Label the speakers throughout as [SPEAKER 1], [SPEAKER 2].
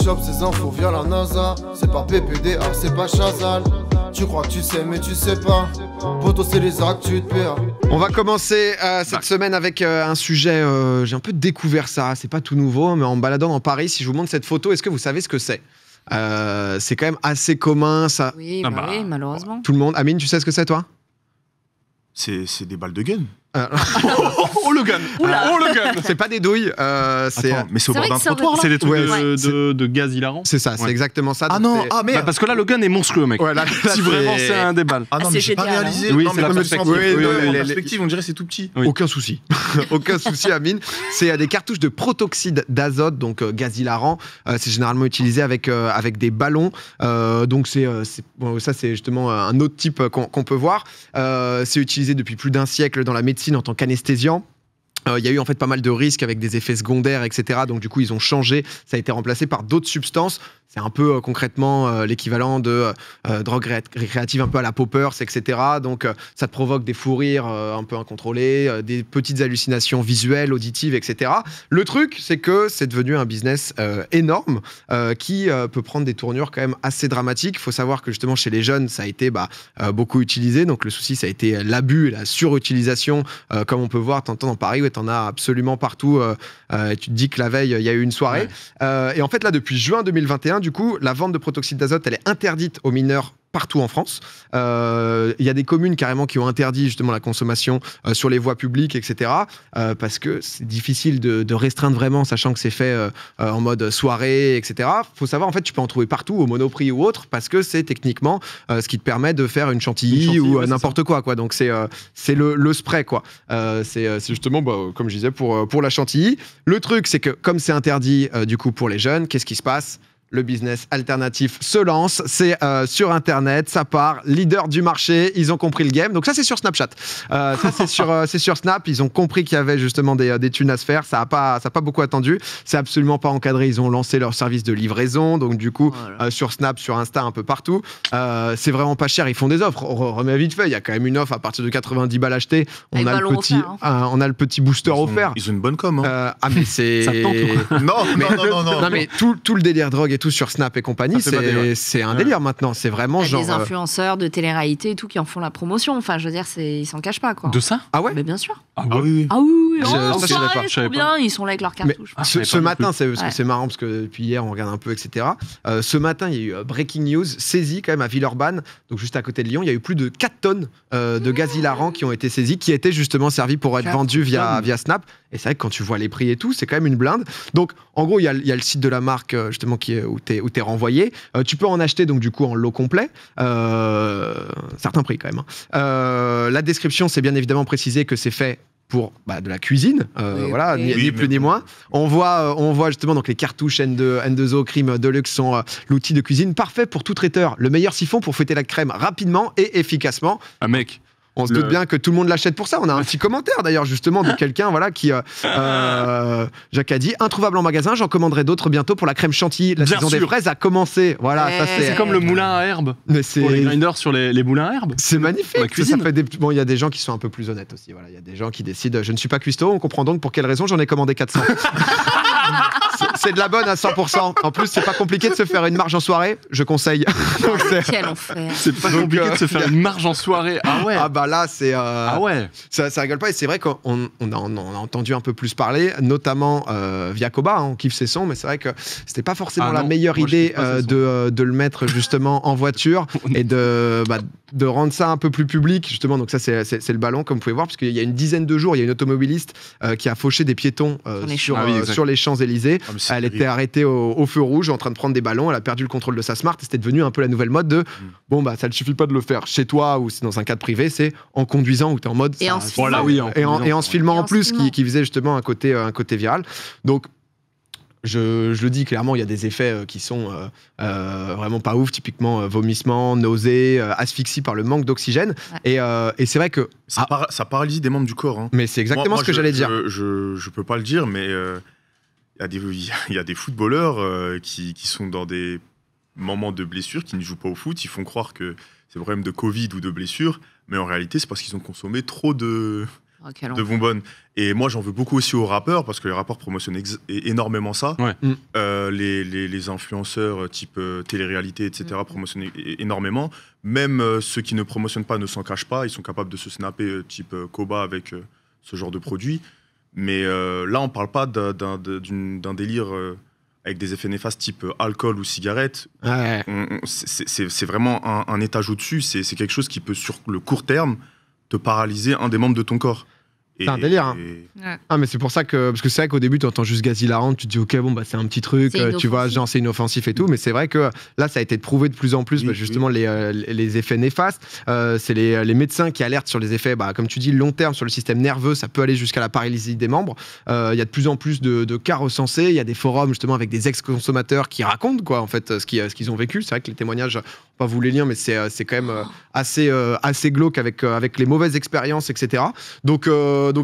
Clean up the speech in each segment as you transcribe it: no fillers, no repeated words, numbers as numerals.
[SPEAKER 1] chope ces infos via la NASA. C'est pas PPDA, c'est pas Chazal. Tu crois que tu sais mais tu sais pas. Poto c'est les actus de PA.
[SPEAKER 2] On va commencer cette semaine avec un sujet, j'ai un peu découvert ça, c'est pas tout nouveau, mais en me baladant dans Paris, si je vous montre cette photo, est-ce que vous savez ce que c'est ? C'est quand même assez commun ça.
[SPEAKER 3] Oui, oui, malheureusement.
[SPEAKER 2] Tout le monde. Amine, tu sais ce que c'est toi ?
[SPEAKER 4] C'est des balles de gun.
[SPEAKER 5] Oh le gun. Oh le gun.
[SPEAKER 2] C'est pas des douilles, c'est...
[SPEAKER 4] Attends, mais c'est au bord d'un
[SPEAKER 3] vrai que ça
[SPEAKER 4] trottoir là.
[SPEAKER 5] C'est des trucs
[SPEAKER 2] Ouais,
[SPEAKER 5] de gaz hilarant.
[SPEAKER 2] C'est ça, c'est
[SPEAKER 5] Ouais.
[SPEAKER 2] exactement ça.
[SPEAKER 4] Ah
[SPEAKER 2] donc
[SPEAKER 4] non,
[SPEAKER 2] c'est-
[SPEAKER 4] ah merde.
[SPEAKER 5] Parce que là, le gun est monstrueux, mec.
[SPEAKER 2] Ouais, là,
[SPEAKER 5] Si vraiment c'est un des balles.
[SPEAKER 4] Ah non, mais
[SPEAKER 3] c'est
[SPEAKER 4] j'ai pas
[SPEAKER 3] GTA,
[SPEAKER 4] réalisé.
[SPEAKER 5] là. Oui,
[SPEAKER 4] non,
[SPEAKER 5] c'est
[SPEAKER 4] mais
[SPEAKER 5] la
[SPEAKER 4] comme
[SPEAKER 5] perspective.
[SPEAKER 4] ça,
[SPEAKER 2] Oui,
[SPEAKER 4] en
[SPEAKER 2] les-
[SPEAKER 4] perspective, on dirait c'est tout petit.
[SPEAKER 5] Oui.
[SPEAKER 2] Aucun souci. Aucun souci, Amine. C'est des cartouches de protoxyde d'azote, donc gaz hilarant. C'est généralement utilisé avec des ballons. Donc bon, ça, c'est justement un autre type qu'on peut voir. C'est utilisé depuis plus d'un siècle dans la médecine en tant qu'anesthésiant. Il y a eu en fait pas mal de risques avec des effets secondaires, etc. Donc du coup, ils ont changé. Ça a été remplacé par d'autres substances. C'est un peu concrètement l'équivalent de drogue récréative un peu à la poppers, etc. Donc ça te provoque des fous rires un peu incontrôlés, des petites hallucinations visuelles, auditives, etc. Le truc, c'est que c'est devenu un business énorme qui peut prendre des tournures quand même assez dramatiques. Il faut savoir que justement chez les jeunes, ça a été beaucoup utilisé. Donc le souci, ça a été l'abus et la surutilisation, comme on peut voir, t'entends dans Paris, ouais, t'en as absolument partout. Et tu te dis que la veille, il y a eu une soirée. Et en fait, là, depuis juin 2021, du coup, la vente de protoxyde d'azote, elle est interdite aux mineurs partout en France. Il y a des communes carrément qui ont interdit justement la consommation sur les voies publiques, etc. Parce que c'est difficile de restreindre vraiment, sachant que c'est fait en mode soirée, etc. Faut savoir, en fait, tu peux en trouver partout, au Monoprix ou autre, parce que c'est techniquement ce qui te permet de faire une chantilly ou
[SPEAKER 5] ouais,
[SPEAKER 2] n'importe quoi. Donc c'est le spray, quoi. C'est justement, comme je disais, pour la chantilly. Le truc, c'est que comme c'est interdit du coup pour les jeunes, qu'est-ce qui se passe ? Le business alternatif se lance, c'est sur Internet, ça part, leader du marché, ils ont compris le game. Donc ça, c'est sur Snapchat. Ça, c'est sur Snap, ils ont compris qu'il y avait justement des thunes à se faire. Ça a pas beaucoup attendu. C'est absolument pas encadré. Ils ont lancé leur service de livraison. Donc du coup, sur Snap, sur Insta, un peu partout. C'est vraiment pas cher. Ils font des offres. On remet vite fait. Il y a quand même une offre à partir de 90 balles achetées. On a le petit booster offert.
[SPEAKER 4] Ils ont une bonne com. Hein.
[SPEAKER 2] Mais c'est...
[SPEAKER 5] Ça tente ou
[SPEAKER 4] Non.
[SPEAKER 2] Non, mais tout le délire drogue et tout sur Snap et compagnie, c'est un délire maintenant. C'est vraiment
[SPEAKER 3] Il y a
[SPEAKER 2] genre.
[SPEAKER 3] des influenceurs de télé-réalité et tout qui en font la promotion. Enfin, je veux dire, ils s'en cachent pas, quoi.
[SPEAKER 5] De ça ?
[SPEAKER 2] Ah ouais ?
[SPEAKER 3] Mais bien sûr.
[SPEAKER 4] Ah oui.
[SPEAKER 3] Ah oui,
[SPEAKER 2] Je savais
[SPEAKER 3] soirée,
[SPEAKER 2] pas.
[SPEAKER 3] c'est
[SPEAKER 5] Je savais
[SPEAKER 3] trop bien. Ils sont là avec leurs
[SPEAKER 2] Mais
[SPEAKER 3] cartouches.
[SPEAKER 2] ce matin, c'est parce
[SPEAKER 3] Ouais.
[SPEAKER 2] que c'est marrant parce que depuis hier on regarde un peu, etc. Ce matin, il y a eu breaking news saisie quand même à Villeurbanne, donc juste à côté de Lyon. Il y a eu plus de 4 tonnes de gaz hilarant qui ont été saisies, qui étaient justement servis pour être
[SPEAKER 3] 4
[SPEAKER 2] vendus via Snap. Et c'est vrai que quand tu vois les prix et tout, c'est quand même une blinde. Donc en gros, il y a le site de la marque justement où t'es renvoyé. Tu peux en acheter donc du coup en lot complet. Certains prix quand même. La description, c'est bien évidemment précisé que c'est fait pour de la cuisine, voilà, ni plus ni moins. On voit justement donc les cartouches N2O Crime Deluxe sont l'outil de cuisine parfait pour tout traiteur. Le meilleur siphon pour fouetter la crème rapidement et efficacement.
[SPEAKER 5] Ah mec.
[SPEAKER 2] On se doute bien que tout le monde l'achète pour ça. On a un petit commentaire d'ailleurs justement de quelqu'un qui Jacques a dit introuvable en magasin, j'en commanderai d'autres bientôt pour la crème chantilly. La
[SPEAKER 5] Bien
[SPEAKER 2] saison
[SPEAKER 5] sûr.
[SPEAKER 2] des fraises a commencé. Voilà, ça
[SPEAKER 5] C'est comme le moulin à herbe.
[SPEAKER 2] Mais
[SPEAKER 5] Pour les grinders sur les moulins à herbe.
[SPEAKER 2] c'est magnifique.
[SPEAKER 5] Pour la cuisine.
[SPEAKER 2] Ça fait bon, il y a des gens qui sont un peu plus honnêtes aussi. Voilà, il y a des gens qui décident. Je ne suis pas cuistot. On comprend donc pour quelle raison j'en ai commandé 400. C'est de la bonne à 100%. En plus, c'est pas compliqué de se faire une marge en soirée. Je conseille. Donc,
[SPEAKER 3] Quel enfer.
[SPEAKER 5] C'est pas compliqué de se faire une marge en soirée. Ah ouais.
[SPEAKER 2] Ah bah là, c'est.
[SPEAKER 5] Ah ouais.
[SPEAKER 2] Ça rigole pas. Et c'est vrai qu'on en a entendu un peu plus parler, notamment via Koba. On kiffe ses sons, mais c'est vrai que c'était pas forcément la meilleure idée de le mettre justement en voiture et de rendre ça un peu plus public, justement. Donc ça, c'est le ballon, comme vous pouvez voir, parce qu'il y a une dizaine de jours, il y a une automobiliste qui a fauché des piétons sur les Champs-Élysées. Elle était arrêtée au feu rouge en train de prendre des ballons. Elle a perdu le contrôle de sa Smart. C'était devenu un peu la nouvelle mode de ça ne suffit pas de le faire chez toi ou c'est dans un cadre privé, c'est en conduisant où tu es en mode.
[SPEAKER 3] Et en se filmant.
[SPEAKER 2] Et en se filmant
[SPEAKER 3] Et
[SPEAKER 2] en
[SPEAKER 3] en
[SPEAKER 2] plus,
[SPEAKER 3] se filmant.
[SPEAKER 2] qui faisait justement un côté viral. Donc, je le dis clairement, il y a des effets qui sont vraiment pas ouf, typiquement vomissement, nausées, asphyxie par le manque d'oxygène. Ouais. Et c'est vrai que.
[SPEAKER 4] Ça paralyse des membres du corps. Hein.
[SPEAKER 2] Mais c'est exactement ce que j'allais dire.
[SPEAKER 4] Je peux pas le dire, mais il y a des footballeurs qui sont dans des moments de blessure, qui ne jouent pas au foot. Ils font croire que c'est un problème de Covid ou de blessure, mais en réalité, c'est parce qu'ils ont consommé trop de
[SPEAKER 3] Oh, quel
[SPEAKER 4] de bonbonnes. Et moi, j'en veux beaucoup aussi aux rappeurs, parce que les rappeurs promotionnent énormément ça.
[SPEAKER 5] Ouais.
[SPEAKER 4] Les influenceurs type télé-réalité, etc., promotionnent énormément. Même ceux qui ne promotionnent pas ne s'en cachent pas. Ils sont capables de se snapper type Koba avec ce genre de produit. Mais là, on ne parle pas d'un délire avec des effets néfastes type alcool ou cigarette.
[SPEAKER 2] Ouais.
[SPEAKER 4] C'est vraiment un étage au-dessus. C'est quelque chose qui peut, sur le court terme, te paralyser un des membres de ton corps.
[SPEAKER 2] C'est un délire, hein.
[SPEAKER 3] Ouais.
[SPEAKER 2] Ah, mais c'est pour ça que. Parce que c'est vrai qu'au début, tu entends juste gaz hilarant, tu te dis, ok, bon, bah, c'est un petit truc,
[SPEAKER 3] C'est
[SPEAKER 2] tu vois,
[SPEAKER 3] inoffensif.
[SPEAKER 2] genre, c'est inoffensif et tout. Mais c'est vrai que là, ça a été prouvé de plus en plus,
[SPEAKER 4] Oui,
[SPEAKER 2] bah, justement, les effets néfastes. C'est les médecins qui alertent sur les effets, bah, comme tu dis, long terme sur le système nerveux. Ça peut aller jusqu'à la paralysie des membres. Il y a de plus en plus de cas recensés. Il y a des forums, justement, avec des ex-consommateurs qui racontent, quoi, en fait, ce qu'ils ont vécu. C'est vrai que les témoignages, pas vous les lire, mais c'est quand même assez glauque avec les mauvaises expériences, etc. Donc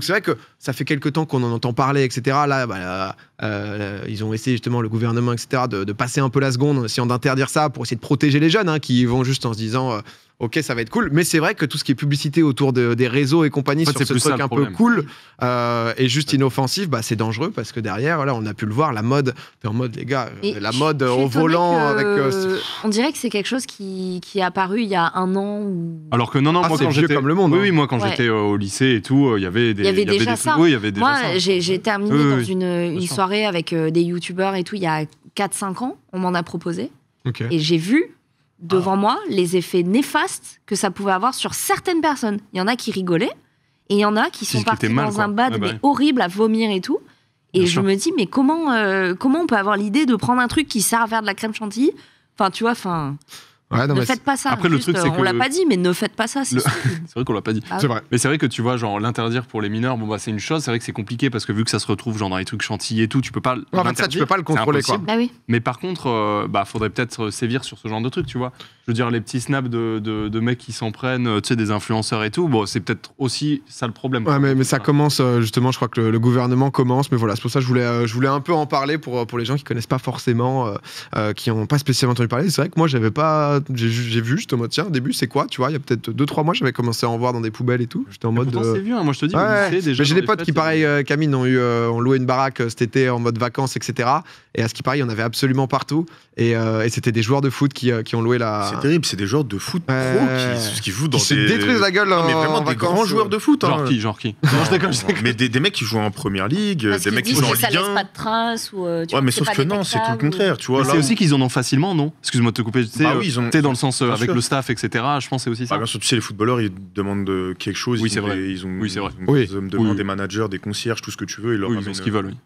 [SPEAKER 2] c'est vrai que ça fait quelques temps qu'on en entend parler, etc. Là, ils ont essayé justement, le gouvernement, etc., de passer un peu la seconde en essayant d'interdire ça pour essayer de protéger les jeunes, hein, qui vont juste en se disant ok, ça va être cool. Mais c'est vrai que tout ce qui est publicité autour des réseaux et compagnie,
[SPEAKER 5] En fait,
[SPEAKER 2] sur
[SPEAKER 5] c'est
[SPEAKER 2] ce
[SPEAKER 5] plus ça,
[SPEAKER 2] truc
[SPEAKER 5] le
[SPEAKER 2] un peu
[SPEAKER 5] problème.
[SPEAKER 2] cool et juste inoffensif, bah, c'est dangereux parce que derrière, là, on a pu le voir, la mode, t'es en mode, les gars,
[SPEAKER 3] Et
[SPEAKER 2] la
[SPEAKER 3] je
[SPEAKER 2] mode
[SPEAKER 3] suis
[SPEAKER 2] au
[SPEAKER 3] étonnée
[SPEAKER 2] volant
[SPEAKER 3] que-
[SPEAKER 2] avec.
[SPEAKER 3] On dirait que c'est quelque chose qui est apparu il y a un an.
[SPEAKER 5] Alors que non,
[SPEAKER 2] Ah,
[SPEAKER 5] moi
[SPEAKER 2] c'est
[SPEAKER 5] quand
[SPEAKER 2] vieux
[SPEAKER 5] j'étais
[SPEAKER 2] comme le monde,
[SPEAKER 5] oui,
[SPEAKER 2] hein.
[SPEAKER 5] oui, moi quand
[SPEAKER 3] Ouais.
[SPEAKER 5] j'étais au lycée et tout, il y avait des
[SPEAKER 3] Il y avait déjà
[SPEAKER 5] des
[SPEAKER 3] ça.
[SPEAKER 5] trucs- Oui, il y avait déjà
[SPEAKER 3] Moi,
[SPEAKER 5] ça.
[SPEAKER 3] j'ai terminé
[SPEAKER 5] Oui,
[SPEAKER 3] dans
[SPEAKER 5] oui,
[SPEAKER 3] une
[SPEAKER 5] sûr.
[SPEAKER 3] soirée avec des youtubeurs et tout il y a 4-5 ans. On m'en a proposé.
[SPEAKER 2] Ok.
[SPEAKER 3] Et j'ai vu devant moi les effets néfastes que ça pouvait avoir sur certaines personnes. Il y en a qui rigolaient et il y en a qui
[SPEAKER 5] Qui
[SPEAKER 3] sont partis
[SPEAKER 5] étaient mal,
[SPEAKER 3] dans
[SPEAKER 5] quoi.
[SPEAKER 3] un bad
[SPEAKER 5] Ouais, bah
[SPEAKER 3] mais
[SPEAKER 5] ouais.
[SPEAKER 3] horrible à vomir et tout. Et
[SPEAKER 5] Bien
[SPEAKER 3] je
[SPEAKER 5] sûr.
[SPEAKER 3] me dis, mais comment on peut avoir l'idée de prendre un truc qui sert à faire de la crème chantilly? Enfin, tu vois,
[SPEAKER 2] Ouais, non,
[SPEAKER 3] ne
[SPEAKER 2] mais
[SPEAKER 3] faites pas ça.
[SPEAKER 5] Après, le
[SPEAKER 3] Juste,
[SPEAKER 5] truc, c'est
[SPEAKER 3] on
[SPEAKER 5] que
[SPEAKER 3] l'a pas dit, mais ne faites pas ça. C'est
[SPEAKER 5] Le-
[SPEAKER 3] stupide.
[SPEAKER 5] C'est vrai qu'on l'a pas dit.
[SPEAKER 3] Ah
[SPEAKER 2] c'est
[SPEAKER 3] oui.
[SPEAKER 2] vrai.
[SPEAKER 5] Mais c'est vrai que tu vois, genre l'interdire pour les mineurs, bon bah c'est une chose. C'est vrai que c'est compliqué parce que vu que ça se retrouve genre dans les trucs chantilly et tout, tu peux pas.
[SPEAKER 2] En fait, ça, tu peux pas le
[SPEAKER 5] c'est
[SPEAKER 2] contrôler, quoi.
[SPEAKER 5] impossible.
[SPEAKER 3] Bah oui.
[SPEAKER 5] Mais par contre, faudrait peut-être sévir sur ce genre de trucs, tu vois. Je veux dire, les petits snaps de mecs qui s'en prennent, tu sais, des influenceurs et tout. Bon, c'est peut-être aussi ça le problème.
[SPEAKER 2] Ouais, mais ça commence justement, je crois que le gouvernement commence, mais voilà, c'est pour ça que je voulais un peu en parler pour les gens qui connaissent pas forcément, qui n'ont pas spécialement entendu parler. C'est vrai que moi, j'ai vu, j'étais en mode, tiens, au début, c'est quoi, tu vois, il y a peut-être 2-3 mois, j'avais commencé à en voir dans des poubelles et tout. J'étais en
[SPEAKER 5] Mais
[SPEAKER 2] mode.
[SPEAKER 5] pourtant, c'est vieux, hein. Moi je te dis,
[SPEAKER 2] Ouais,
[SPEAKER 5] au lycée, déjà.
[SPEAKER 2] mais j'ai
[SPEAKER 5] dans
[SPEAKER 2] des
[SPEAKER 5] les
[SPEAKER 2] potes
[SPEAKER 5] fêtes,
[SPEAKER 2] qui, pareil, Camille, ont loué une baraque cet été en mode vacances, etc. Et à ce qui paraît, il y en avait absolument partout. Et c'était des joueurs de foot qui ont loué la.
[SPEAKER 4] C'est terrible, c'est des joueurs de foot pro qui jouent dans
[SPEAKER 2] Qui se
[SPEAKER 4] des...
[SPEAKER 2] détruisent la gueule
[SPEAKER 4] Non, mais
[SPEAKER 2] en
[SPEAKER 4] vraiment des
[SPEAKER 2] vacances.
[SPEAKER 4] grands joueurs de foot.
[SPEAKER 5] Genre
[SPEAKER 4] hein.
[SPEAKER 5] qui, genre qui. Non, je déconne, je déconne.
[SPEAKER 4] Mais des mecs qui jouent en première ligue,
[SPEAKER 3] Parce
[SPEAKER 4] des
[SPEAKER 3] qu'ils
[SPEAKER 4] mecs qui
[SPEAKER 3] disent
[SPEAKER 4] jouent en
[SPEAKER 3] que ça
[SPEAKER 4] Ligue
[SPEAKER 3] laisse
[SPEAKER 4] 1.
[SPEAKER 3] pas de traces. Ou, tu
[SPEAKER 4] Ouais,
[SPEAKER 3] vois,
[SPEAKER 4] mais
[SPEAKER 3] c'est
[SPEAKER 4] sauf
[SPEAKER 3] pas
[SPEAKER 4] que non, c'est tout le
[SPEAKER 3] détectable,
[SPEAKER 4] contraire. Tu vois,
[SPEAKER 5] Mais
[SPEAKER 4] là
[SPEAKER 5] c'est
[SPEAKER 4] où-
[SPEAKER 5] aussi qu'ils en ont facilement, non? Excuse-moi de te couper. Tu sais,
[SPEAKER 4] Bah oui, ils ont-
[SPEAKER 5] tu sais, dans le sens
[SPEAKER 4] bien
[SPEAKER 5] avec
[SPEAKER 4] sûr.
[SPEAKER 5] le staff, etc. Je pense que c'est aussi ça.
[SPEAKER 4] Bah, bien sûr, tu sais, les footballeurs, ils demandent quelque chose.
[SPEAKER 5] Oui,
[SPEAKER 4] ils
[SPEAKER 5] c'est
[SPEAKER 4] ont
[SPEAKER 5] vrai.
[SPEAKER 4] des- Ils ont,
[SPEAKER 5] Oui, c'est vrai.
[SPEAKER 4] ils ont
[SPEAKER 2] Oui.
[SPEAKER 4] des hommes de main,
[SPEAKER 5] Oui.
[SPEAKER 4] des managers, des concierges, tout ce que tu veux. Ils leur
[SPEAKER 5] Oui, ils ont
[SPEAKER 4] ramènent,
[SPEAKER 5] ce qu'ils veulent, oui.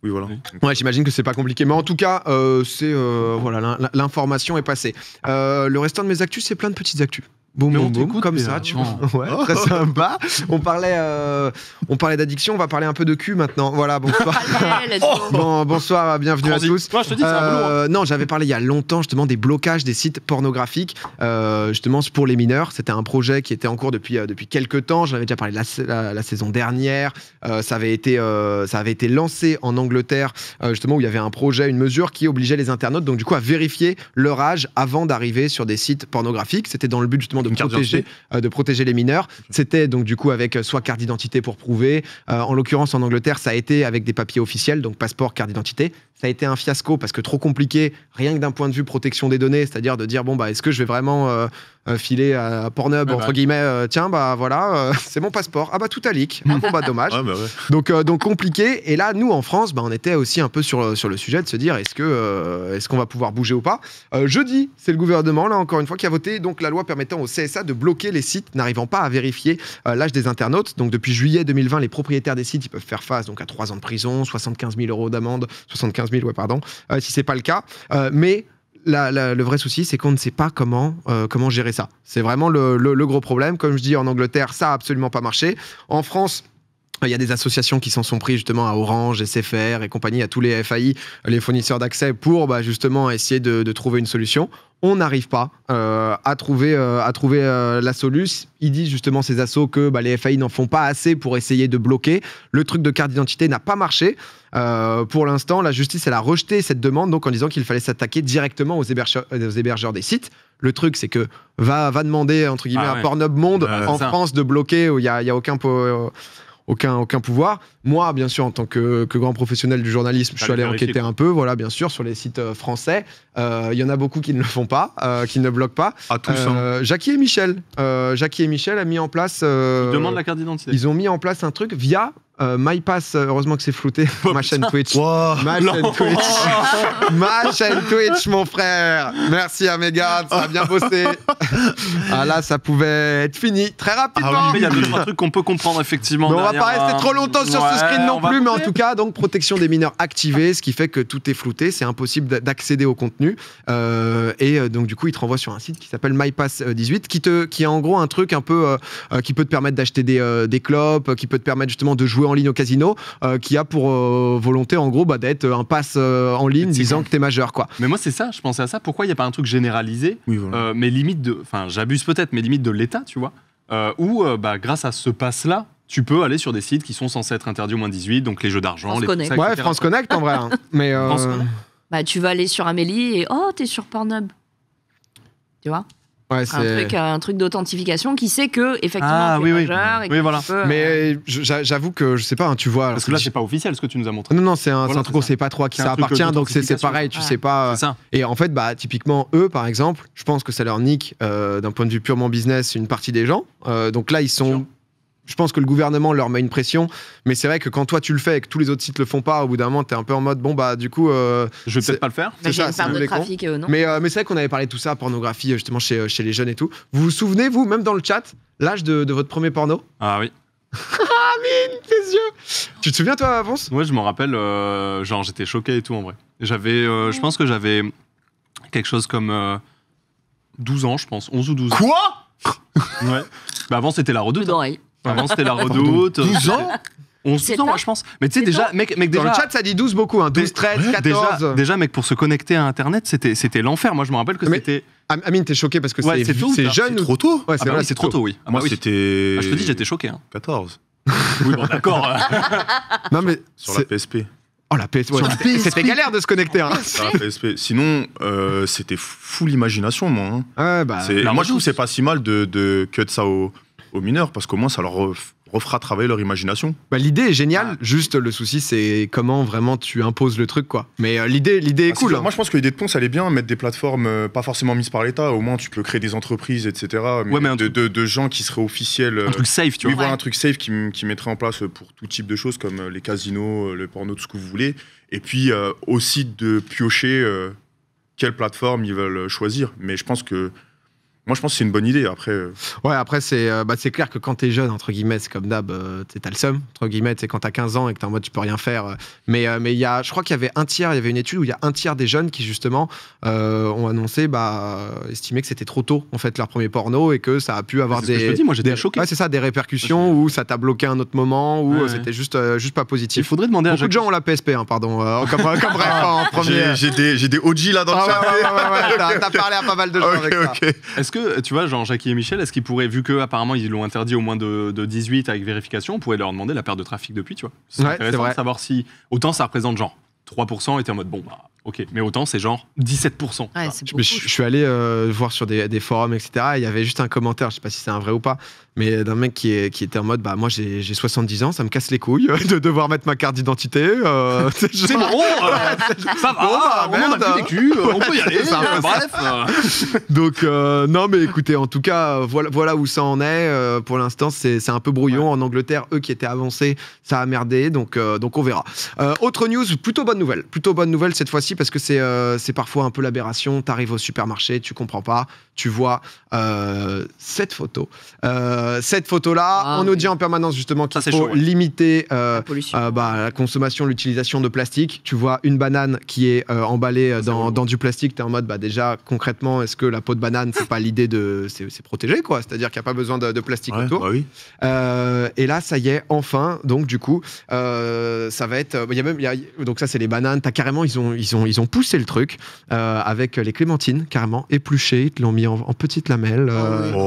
[SPEAKER 4] Oui, voilà.
[SPEAKER 5] Oui.
[SPEAKER 2] Ouais, j'imagine que c'est pas compliqué, mais en tout cas, voilà, l'information est passée. Le restant de mes actus, c'est plein de petites actus. Boum,
[SPEAKER 5] Mais on
[SPEAKER 2] boum, boum,
[SPEAKER 5] t'écoute,
[SPEAKER 2] comme
[SPEAKER 5] mais,
[SPEAKER 2] ça, tu
[SPEAKER 5] non.
[SPEAKER 2] vois. Ouais, très sympa. On parlait d'addiction, on va parler un peu de cul maintenant. Voilà, bonsoir.
[SPEAKER 3] Allez, let's go.
[SPEAKER 2] Bonsoir, bienvenue à
[SPEAKER 5] Transi.
[SPEAKER 2] tous.
[SPEAKER 5] Moi, je te dis, c'est un boulot. hein.
[SPEAKER 2] Non, j'avais parlé il y a longtemps justement des blocages des sites pornographiques, justement pour les mineurs. C'était un projet qui était en cours depuis quelques temps. J'en avais déjà parlé la saison dernière. Ça avait été lancé en Angleterre, justement où il y avait un projet, une mesure qui obligeait les internautes donc du coup à vérifier leur âge avant d'arriver sur des sites pornographiques. C'était dans le but justement de
[SPEAKER 4] Une carte
[SPEAKER 2] protéger les mineurs. C'était donc du coup avec soit carte d'identité pour prouver. En l'occurrence en Angleterre, ça a été avec des papiers officiels, donc passeport, carte d'identité. Ça a été un fiasco parce que trop compliqué, rien que d'un point de vue protection des données, c'est-à-dire de dire bon bah est-ce que je vais vraiment filer à Pornhub
[SPEAKER 5] Ouais,
[SPEAKER 2] entre
[SPEAKER 5] bah.
[SPEAKER 2] guillemets tiens bah voilà c'est mon passeport, ah bah tout a leak, ah bon bah dommage.
[SPEAKER 4] Ah, bah ouais.
[SPEAKER 2] Donc compliqué. Et là, nous, en France, on était aussi un peu sur le sujet de se dire est-ce qu'on va pouvoir bouger ou pas. Jeudi, c'est le gouvernement, là, encore une fois, qui a voté donc la loi permettant au CSA de bloquer les sites n'arrivant pas à vérifier l'âge des internautes. Donc depuis juillet 2020, les propriétaires des sites ils peuvent faire face donc à 3 ans de prison, 75 000 euros d'amende, 75 000, ouais, pardon, si c'est pas le cas. Mais le vrai souci, c'est qu'on ne sait pas comment gérer ça. C'est vraiment le gros problème. Comme je dis, en Angleterre, ça a absolument pas marché. En France, il y a des associations qui s'en sont pris justement à Orange, SFR et compagnie, à tous les FAI, les fournisseurs d'accès, pour justement essayer de trouver une solution. On n'arrive pas à trouver la solution. Ils disent justement ces assos que les FAI n'en font pas assez pour essayer de bloquer. Le truc de carte d'identité n'a pas marché. Pour l'instant, la justice elle a rejeté cette demande donc en disant qu'il fallait s'attaquer directement aux hébergeurs des sites. Le truc, c'est que va demander entre guillemets
[SPEAKER 5] Ah
[SPEAKER 2] à
[SPEAKER 5] ouais.
[SPEAKER 2] Pornhub Monde
[SPEAKER 5] Ouais,
[SPEAKER 2] en
[SPEAKER 5] c'est ça.
[SPEAKER 2] France de bloquer où il y a aucun aucun pouvoir. Moi, bien sûr, en tant que grand professionnel du journalisme, je suis allé
[SPEAKER 5] vérifier,
[SPEAKER 2] enquêter
[SPEAKER 5] quoi.
[SPEAKER 2] un peu, voilà, bien sûr, sur les sites français. Il y en a beaucoup qui ne le font pas, qui ne bloquent pas.
[SPEAKER 4] À tous, hein.
[SPEAKER 2] Jackie et Michel a mis en place.
[SPEAKER 5] Ils demandent la carte d'identité.
[SPEAKER 2] Ils ont mis en place un truc via MyPass. Heureusement que c'est flouté. Ma chaîne Twitch.
[SPEAKER 4] Wow.
[SPEAKER 2] Ma chaîne Twitch. Ma chaîne Twitch, mon frère. Merci à Mégane, ça a bien bossé. Ah là, ça pouvait être fini très rapidement.
[SPEAKER 5] Après, il y a deux trois trucs qu'on peut comprendre effectivement.
[SPEAKER 2] Mais on va
[SPEAKER 5] derrière,
[SPEAKER 2] pas rester trop longtemps sur ce screen non
[SPEAKER 5] on va
[SPEAKER 2] plus, mais en
[SPEAKER 5] couper.
[SPEAKER 2] tout cas, donc protection des mineurs activée, ce qui fait que tout est flouté, c'est impossible d'accéder au contenu. Donc du coup, il te renvoie sur un site qui s'appelle MyPass 18, qui est en gros un truc un peu qui peut te permettre d'acheter des clopes, qui peut te permettre justement de jouer en ligne au casino, qui a pour volonté en gros d'être un pass en ligne disant que t'es majeur, quoi.
[SPEAKER 5] Mais moi, c'est ça, je pensais à ça. Pourquoi il n'y a pas un truc généralisé,
[SPEAKER 4] Oui, voilà.
[SPEAKER 5] mais limite de. Enfin, j'abuse peut-être, mais limite de l'État, tu vois, où grâce à ce pass-là, tu peux aller sur des sites qui sont censés être interdits au moins 18, donc les jeux d'argent,
[SPEAKER 3] France
[SPEAKER 5] les
[SPEAKER 3] Connect.
[SPEAKER 5] tout ça,
[SPEAKER 2] Ouais,
[SPEAKER 5] etc.
[SPEAKER 2] France Connect en vrai. Hein. Mais
[SPEAKER 5] France Connect.
[SPEAKER 3] Bah, tu vas aller sur Amélie et t'es sur Pornhub. Tu vois,
[SPEAKER 2] ouais,
[SPEAKER 3] un truc d'authentification qui sait que effectivement t'es
[SPEAKER 5] oui, oui.
[SPEAKER 3] majeur et
[SPEAKER 5] Oui,
[SPEAKER 3] que
[SPEAKER 5] voilà.
[SPEAKER 3] tu peux,
[SPEAKER 2] Mais j'avoue que je sais pas, hein, tu vois.
[SPEAKER 5] Parce que là, c'est pas officiel ce que tu nous as montré.
[SPEAKER 2] Non, c'est un
[SPEAKER 5] Voilà,
[SPEAKER 2] truc
[SPEAKER 5] c'est
[SPEAKER 2] qu'on
[SPEAKER 5] ça.
[SPEAKER 2] sait pas trop à qui
[SPEAKER 5] C'est
[SPEAKER 2] ça
[SPEAKER 5] un truc
[SPEAKER 2] appartient, donc c'est
[SPEAKER 5] d'authentification.
[SPEAKER 2] pareil, tu
[SPEAKER 3] Ouais.
[SPEAKER 2] sais pas.
[SPEAKER 5] C'est ça.
[SPEAKER 2] Et en fait, typiquement, eux, par exemple, je pense que ça leur nique, d'un point de vue purement business, une partie des gens. Donc là, ils sont.
[SPEAKER 5] Sûr.
[SPEAKER 2] Je pense que le gouvernement leur met une pression, mais c'est vrai que quand toi tu le fais et que tous les autres sites le font pas, au bout d'un moment, t'es un peu en mode bon, bah, du coup.
[SPEAKER 5] Je vais
[SPEAKER 2] c'est-
[SPEAKER 5] peut-être pas le faire.
[SPEAKER 3] Mais
[SPEAKER 2] c'est
[SPEAKER 3] j'ai
[SPEAKER 2] ça,
[SPEAKER 3] une
[SPEAKER 2] c'est
[SPEAKER 3] part de
[SPEAKER 2] les cons.
[SPEAKER 3] trafic, non.
[SPEAKER 2] Mais c'est vrai qu'on avait parlé de tout ça, pornographie, justement, chez les jeunes et tout. Vous vous souvenez, vous, même dans le chat, l'âge de votre premier porno?
[SPEAKER 5] Ah oui.
[SPEAKER 2] Les yeux. Tu te souviens, toi, Avance?
[SPEAKER 5] Moi, je me rappelle, genre, j'étais choqué et tout en vrai. J'avais, je pense que j'avais quelque chose comme 12 ans, je pense, 11 ou 12 ans.
[SPEAKER 4] Quoi?
[SPEAKER 5] Ouais. Bah avant, c'était la
[SPEAKER 3] Plus
[SPEAKER 5] redoute.
[SPEAKER 3] d'oreilles.
[SPEAKER 5] Avant, c'était la redoute.
[SPEAKER 4] 12 ans?
[SPEAKER 5] 11
[SPEAKER 3] C'est
[SPEAKER 5] ans,
[SPEAKER 3] ça.
[SPEAKER 5] ouais, je pense. Mais tu sais,
[SPEAKER 3] C'est
[SPEAKER 5] déjà,
[SPEAKER 3] ça.
[SPEAKER 5] mec,
[SPEAKER 2] Dans
[SPEAKER 5] déjà.
[SPEAKER 2] le chat, ça dit 12 beaucoup, hein. 12, 13, 14.
[SPEAKER 5] Déjà, mec, pour se connecter à Internet, c'était l'enfer. Moi, je me rappelle que
[SPEAKER 2] Mais-
[SPEAKER 5] c'était.
[SPEAKER 2] Amine, t'es choqué parce que
[SPEAKER 5] Ouais, c'est tôt,
[SPEAKER 2] c'est
[SPEAKER 5] ça.
[SPEAKER 2] jeune
[SPEAKER 4] C'est
[SPEAKER 2] ou
[SPEAKER 4] trop tôt?
[SPEAKER 2] Ouais,
[SPEAKER 5] Ah bah
[SPEAKER 2] vrai,
[SPEAKER 5] oui, c'est trop tôt, oui. Ah bah
[SPEAKER 4] Moi,
[SPEAKER 5] oui.
[SPEAKER 4] c'était.
[SPEAKER 5] Ah, je te dis, j'étais choqué. Hein.
[SPEAKER 4] 14.
[SPEAKER 5] Oui, bon, d'accord.
[SPEAKER 2] Non, mais.
[SPEAKER 4] Sur la
[SPEAKER 2] c'est-
[SPEAKER 4] PSP.
[SPEAKER 2] Oh, la PS. Ouais, c'était galère de se connecter, hein.
[SPEAKER 4] Sur la PSP. Sinon, c'était full imagination, moi. Hein.
[SPEAKER 2] Ouais, bah.
[SPEAKER 5] la
[SPEAKER 4] Moi, je trouve
[SPEAKER 5] redoute.
[SPEAKER 4] que c'est pas si mal de cut ça aux mineurs, parce qu'au moins, ça leur refera travailler leur imagination.
[SPEAKER 2] Bah, l'idée est géniale, juste le souci c'est comment vraiment tu imposes le truc, quoi. Mais l'idée est cool. Hein.
[SPEAKER 4] Moi, je pense que l'idée de Ponce, elle est bien, mettre des plateformes pas forcément mises par l'État. Au moins, tu peux créer des entreprises, etc.
[SPEAKER 5] Ouais, mais un
[SPEAKER 4] de gens qui seraient officiels.
[SPEAKER 5] Un truc safe, tu
[SPEAKER 4] Oui,
[SPEAKER 5] vois.
[SPEAKER 4] voilà, un truc safe qui mettrait en place pour tout type de choses, comme les casinos, le porno, tout ce que vous voulez. Et puis aussi de piocher quelle plateforme ils veulent choisir. Mais je pense que c'est une bonne idée. Après,
[SPEAKER 2] Ouais, après, c'est clair que quand t'es jeune, entre guillemets, c'est comme d'hab, t'as le seum, entre guillemets, c'est quand t'as 15 ans et que t'es en mode tu peux rien faire. Mais je crois qu'il y avait il y avait une étude où il y a un tiers des jeunes qui, justement, ont annoncé, estimaient que c'était trop tôt, en fait, leur premier porno et que ça a pu avoir
[SPEAKER 5] C'est ce que je te dis, moi, j'étais choqué.
[SPEAKER 2] Ouais, c'est ça, des répercussions où ça t'a bloqué à un autre moment, où
[SPEAKER 5] Ouais.
[SPEAKER 2] c'était juste pas
[SPEAKER 5] Il
[SPEAKER 2] positif.
[SPEAKER 5] faudrait demander à
[SPEAKER 2] Beaucoup de
[SPEAKER 5] Jackie.
[SPEAKER 2] gens ont la PSP, hein, pardon, comme bref, en premier.
[SPEAKER 4] j'ai des OG là dans le
[SPEAKER 2] Ah ouais,
[SPEAKER 4] chat.
[SPEAKER 2] ouais, t'as parlé à pas mal de gens avec ça.
[SPEAKER 4] Ok.
[SPEAKER 5] Est-ce que, tu vois, genre Jackie et Michel, est-ce qu'ils pourraient, vu qu'apparemment ils l'ont interdit au moins de 18 avec vérification, on pourrait leur demander la perte de trafic depuis, tu vois? C'est
[SPEAKER 2] Ouais,
[SPEAKER 5] intéressant
[SPEAKER 2] c'est vrai.
[SPEAKER 5] de savoir si. Autant ça représente genre 3% et t'es en mode bon, bah ok, mais autant c'est genre 17%.
[SPEAKER 3] Ouais, c'est
[SPEAKER 2] Mais
[SPEAKER 3] beaucoup.
[SPEAKER 2] je suis allé voir sur des forums, etc. Il y avait juste un commentaire, je sais pas si c'est un vrai ou pas, mais d'un mec qui était en mode moi j'ai 70 ans, ça me casse les couilles de devoir mettre ma carte d'identité.
[SPEAKER 5] C'est bon, ça va,
[SPEAKER 2] bah,
[SPEAKER 5] on en a
[SPEAKER 2] merde.
[SPEAKER 5] plus vécu, on peut y aller.
[SPEAKER 2] C'est un peu ça.
[SPEAKER 5] Bref.
[SPEAKER 2] Donc non, mais écoutez, en tout cas, voilà où ça en est. Pour l'instant, c'est un peu brouillon. En Angleterre, eux qui étaient avancés, ça a merdé. Donc on verra. Autre news, plutôt bonne nouvelle cette fois-ci parce que c'est parfois un peu l'aberration. T'arrives au supermarché, tu comprends pas, tu vois cette photo. Cette photo-là, on nous dit en permanence justement qu'il
[SPEAKER 5] Ça, c'est
[SPEAKER 2] faut
[SPEAKER 5] chaud, ouais.
[SPEAKER 2] limiter
[SPEAKER 3] La pollution.
[SPEAKER 2] la consommation, l'utilisation de plastique. Tu vois une banane qui est emballée dans du plastique, t'es en mode déjà concrètement, est-ce que la peau de banane, c'est pas l'idée de c'est protégé, quoi, c'est-à-dire qu'il n'y a pas besoin de plastique
[SPEAKER 4] Ouais,
[SPEAKER 2] autour.
[SPEAKER 4] bah oui.
[SPEAKER 2] Et là, ça y est, enfin, donc du coup, ça va être. Donc ça, c'est les bananes. T'as carrément, ils ont ils ont poussé le truc avec les clémentines carrément épluchées, ils te l'ont mis en petites lamelles.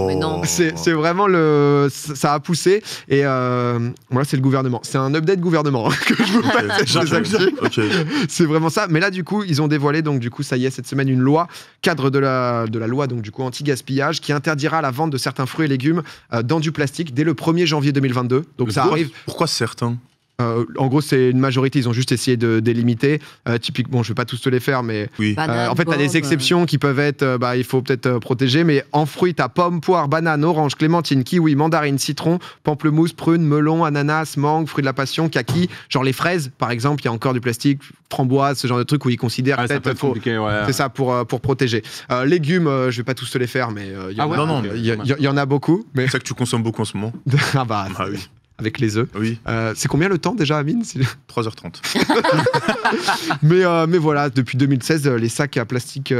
[SPEAKER 3] Mais non.
[SPEAKER 2] C'est vraiment ça a poussé et voilà, c'est le gouvernement. C'est un update gouvernement que je vous fais. Je les active. C'est vraiment ça. Mais là, du coup, ils ont dévoilé, donc du coup, ça y est, cette semaine, une loi cadre de la loi, donc du coup, anti-gaspillage, qui interdira la vente de certains fruits et légumes dans du plastique dès le 1er janvier 2022. Donc ça arrive.
[SPEAKER 4] Pourquoi certains?
[SPEAKER 2] En gros, c'est une majorité, ils ont juste essayé de délimiter. Typiquement, je vais pas tous te les faire, mais
[SPEAKER 4] Oui.
[SPEAKER 3] Banane,
[SPEAKER 2] en fait, tu as des
[SPEAKER 3] pomme,
[SPEAKER 2] exceptions qui peuvent être, il faut peut-être protéger, mais en fruits, tu as pomme, poire, banane, orange, clémentine, kiwi, mandarine, citron, pamplemousse, prune, melon, ananas, mangue, fruits de la passion, kaki, genre les fraises, par exemple, il y a encore du plastique, framboise, ce genre de trucs où ils considèrent
[SPEAKER 5] Ah, ça peut
[SPEAKER 2] peut-être
[SPEAKER 5] être compliqué, ouais.
[SPEAKER 2] c'est ça pour protéger. Légumes, je vais pas tous te les faire, mais il y en
[SPEAKER 5] Ah ouais,
[SPEAKER 2] a-
[SPEAKER 4] non,
[SPEAKER 2] il y en a beaucoup. Mais
[SPEAKER 4] C'est ça que tu consommes beaucoup en ce moment.
[SPEAKER 2] ah bah,
[SPEAKER 4] Ah oui.
[SPEAKER 2] avec les œufs.
[SPEAKER 4] Oui,
[SPEAKER 2] C'est combien le temps déjà, Amine
[SPEAKER 4] 3h30.
[SPEAKER 2] mais voilà, depuis 2016, les sacs à plastique.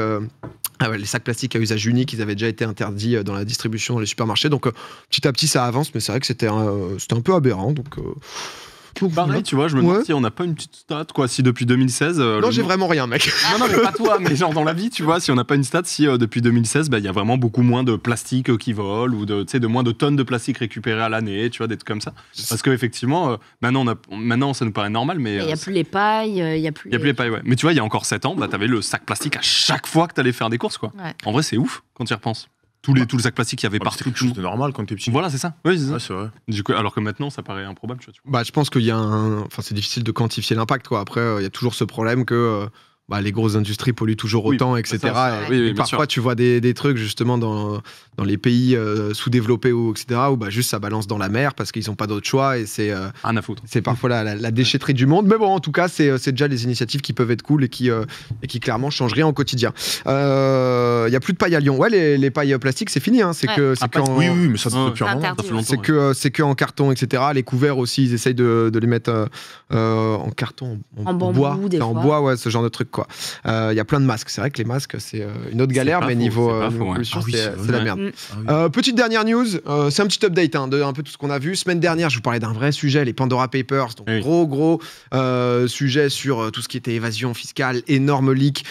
[SPEAKER 2] Les sacs plastiques à usage unique, ils avaient déjà été interdits dans la distribution dans les supermarchés. Donc petit à petit, ça avance, mais c'est vrai que c'était un peu aberrant. Donc
[SPEAKER 5] Pareil, tu vois, je me demande si on n'a pas une petite stat, quoi, si depuis 2016...
[SPEAKER 2] non, j'ai vraiment rien, mec.
[SPEAKER 5] Non, mais pas toi, mais genre dans la vie, tu vois, si on n'a pas une stat, si depuis 2016, il y a vraiment beaucoup moins de plastique qui vole, ou de moins de tonnes de plastique récupérées à l'année, tu vois, des trucs comme ça. Parce qu'effectivement, maintenant, ça nous paraît normal, mais...
[SPEAKER 3] Il n'y a plus les pailles, il n'y a plus
[SPEAKER 5] Il n'y a plus les pailles, ouais. Mais tu vois, il y a encore 7 ans, t'avais le sac plastique à chaque fois que t'allais faire des courses, quoi.
[SPEAKER 3] Ouais.
[SPEAKER 5] En vrai, c'est ouf quand tu y repenses. Tous les sacs plastiques qu'il y avait
[SPEAKER 4] C'était
[SPEAKER 5] partout.
[SPEAKER 4] quelque chose de normal quand t'es petit.
[SPEAKER 5] Voilà, c'est ça. Oui, c'est ça.
[SPEAKER 4] Ouais, c'est vrai.
[SPEAKER 5] Du coup, alors que maintenant, ça paraît improbable, tu vois.
[SPEAKER 2] Je pense qu'il y a c'est difficile de quantifier l'impact, quoi. Après, il y a toujours ce problème que les grosses industries polluent toujours
[SPEAKER 5] Oui,
[SPEAKER 2] autant,
[SPEAKER 5] bah,
[SPEAKER 2] etc.
[SPEAKER 5] ça,
[SPEAKER 2] Et
[SPEAKER 5] oui, bien
[SPEAKER 2] parfois,
[SPEAKER 5] sûr.
[SPEAKER 2] tu vois des trucs justement dans les pays sous-développés ou etc. où juste ça balance dans la mer parce qu'ils n'ont pas d'autre choix et c'est
[SPEAKER 5] Rien à foutre.
[SPEAKER 2] c'est parfois la déchetterie du monde. Mais bon, en tout cas, c'est déjà des initiatives qui peuvent être cool et qui clairement changent rien au quotidien. Il y a plus de paille à Lyon. Ouais, les pailles plastiques, c'est fini. Hein. C'est
[SPEAKER 3] Ouais.
[SPEAKER 2] que c'est
[SPEAKER 5] Ah,
[SPEAKER 2] qu'en-
[SPEAKER 4] Oui, mais ça
[SPEAKER 5] Ouais.
[SPEAKER 4] depuis un moment.
[SPEAKER 3] Interdit,
[SPEAKER 5] Ça fait longtemps.
[SPEAKER 2] c'est que c'est que en carton, etc. Les couverts aussi, ils essayent de les mettre en carton,
[SPEAKER 3] En bambou,
[SPEAKER 2] bois,
[SPEAKER 3] des
[SPEAKER 2] en
[SPEAKER 3] fois.
[SPEAKER 2] bois, ouais, ce genre de truc quoi. Il y a plein de masques. C'est vrai que les masques, c'est une autre galère,
[SPEAKER 5] pas
[SPEAKER 2] mais
[SPEAKER 5] faux,
[SPEAKER 2] niveau
[SPEAKER 5] c'est pas faux, ouais.
[SPEAKER 2] pollution,
[SPEAKER 4] Ah oui,
[SPEAKER 2] c'est
[SPEAKER 4] c'est
[SPEAKER 2] c'est la
[SPEAKER 5] vrai.
[SPEAKER 2] merde.
[SPEAKER 3] Mm.
[SPEAKER 2] Petite dernière news, c'est un petit update de un peu tout ce qu'on a vu. Semaine dernière, je vous parlais d'un vrai sujet, les Pandora Papers. Donc
[SPEAKER 5] Oui.
[SPEAKER 2] gros sujet sur tout ce qui était évasion fiscale, énorme leak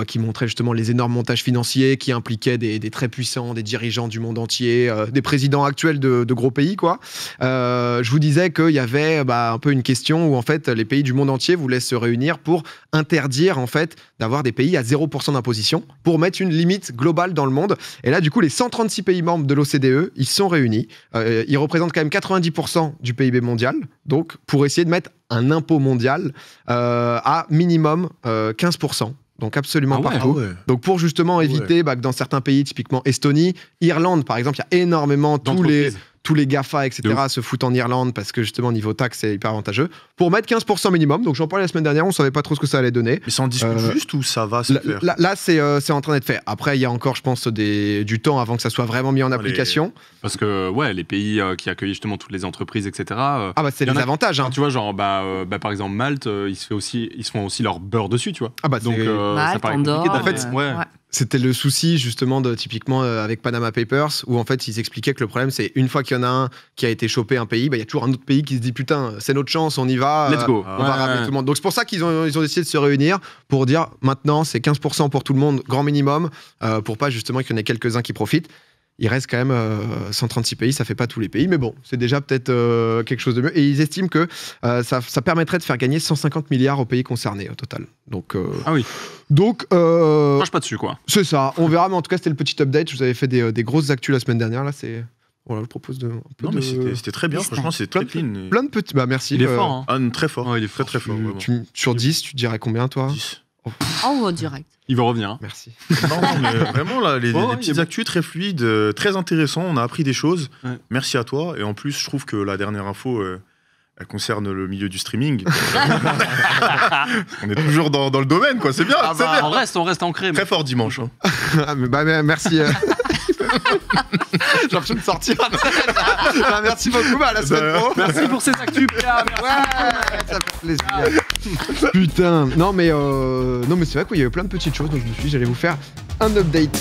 [SPEAKER 2] qui montrait justement les énormes montages financiers qui impliquaient des très puissants, des dirigeants du monde entier, des présidents actuels de gros pays quoi. Je vous disais qu'il y avait un peu une question où en fait les pays du monde entier voulaient se réunir pour interdire en fait d'avoir des pays à 0% d'imposition pour mettre une limite globale dans le monde. Et là, du coup, les 136 pays membres de l'OCDE, ils sont réunis. Ils représentent quand même 90% du PIB mondial. Donc, pour essayer de mettre un impôt mondial à minimum 15%. Donc, absolument
[SPEAKER 5] Ah ouais.
[SPEAKER 2] partout.
[SPEAKER 4] Ah ouais.
[SPEAKER 2] Donc, pour justement éviter que dans certains pays, typiquement Estonie, Irlande, par exemple, il y a énormément tous les GAFA, etc. se foutent en Irlande parce que justement, niveau taxe, c'est hyper avantageux. Pour mettre 15% minimum. Donc, j'en parlais la semaine dernière, on savait pas trop ce que ça allait donner.
[SPEAKER 4] Mais ça en discute juste ou ça va se faire?
[SPEAKER 2] Là, c'est en train d'être fait. Après, il y a encore, je pense, du temps avant que ça soit vraiment mis en application.
[SPEAKER 5] Parce que, ouais, les pays qui accueillent justement toutes les entreprises, etc.
[SPEAKER 2] C'est
[SPEAKER 5] y en
[SPEAKER 2] les
[SPEAKER 5] a-
[SPEAKER 2] avantages. Hein.
[SPEAKER 5] Tu vois, genre, par exemple, Malte, ils se font aussi leur beurre dessus, tu vois. Donc,
[SPEAKER 2] c'est-
[SPEAKER 5] ça
[SPEAKER 3] Malte,
[SPEAKER 5] paraît
[SPEAKER 3] Andorre,
[SPEAKER 5] compliqué.
[SPEAKER 2] En fait,
[SPEAKER 5] ouais.
[SPEAKER 2] C'était le souci justement typiquement avec Panama Papers où en fait ils expliquaient que le problème c'est une fois qu'il y en a un qui a été chopé un pays, il y a toujours un autre pays qui se dit putain c'est notre chance, on y va,
[SPEAKER 5] Let's go.
[SPEAKER 2] on va ramener tout le monde. Donc c'est pour ça qu'ils ont décidé de se réunir pour dire maintenant c'est 15% pour tout le monde, grand minimum, pour pas justement qu'il y en ait quelques-uns qui profitent. Il reste quand même 136 pays, ça fait pas tous les pays, mais bon, c'est déjà peut-être quelque chose de mieux. Et ils estiment que ça permettrait de faire gagner 150 milliards aux pays concernés au total. Donc,
[SPEAKER 5] Ah oui.
[SPEAKER 2] donc
[SPEAKER 5] Marche pas dessus, quoi.
[SPEAKER 2] c'est ça, on verra, mais en tout cas, c'était le petit update. Je vous avais fait des grosses actus la semaine dernière. Là, c'est. Voilà, je propose de.
[SPEAKER 4] Non, mais c'était très bien, franchement, c'est très clean.
[SPEAKER 2] Plein de petits. Bah, merci.
[SPEAKER 5] Il est fort, hein.
[SPEAKER 4] Ah, très fort.
[SPEAKER 5] Ouais, il est
[SPEAKER 4] Très,
[SPEAKER 5] fort.
[SPEAKER 4] très fort. Vraiment.
[SPEAKER 2] Sur 10, tu dirais combien, toi
[SPEAKER 4] 10.
[SPEAKER 3] En direct.
[SPEAKER 5] Il va revenir. Hein.
[SPEAKER 2] Merci.
[SPEAKER 4] Non, mais vraiment, là, les
[SPEAKER 5] Ouais,
[SPEAKER 4] petites
[SPEAKER 5] il est
[SPEAKER 4] actus très fluides, très intéressants. On a appris des choses.
[SPEAKER 5] Ouais.
[SPEAKER 4] Merci à toi. Et en plus, je trouve que la dernière info, elle concerne le milieu du streaming. On est toujours dans le domaine, quoi. C'est bien.
[SPEAKER 2] Ah
[SPEAKER 4] c'est
[SPEAKER 2] bah,
[SPEAKER 4] bien.
[SPEAKER 5] On reste ancré.
[SPEAKER 4] Très fort dimanche. Hein.
[SPEAKER 2] Mais merci. J'ai l'impression de sortir. Merci beaucoup. À la semaine pro.
[SPEAKER 5] Merci pour ces actus, Pierre.
[SPEAKER 2] Ouais, ça fait plaisir. Putain. Non, mais c'est vrai qu'il y avait plein de petites choses. Donc, je me suis dit, j'allais vous faire un update.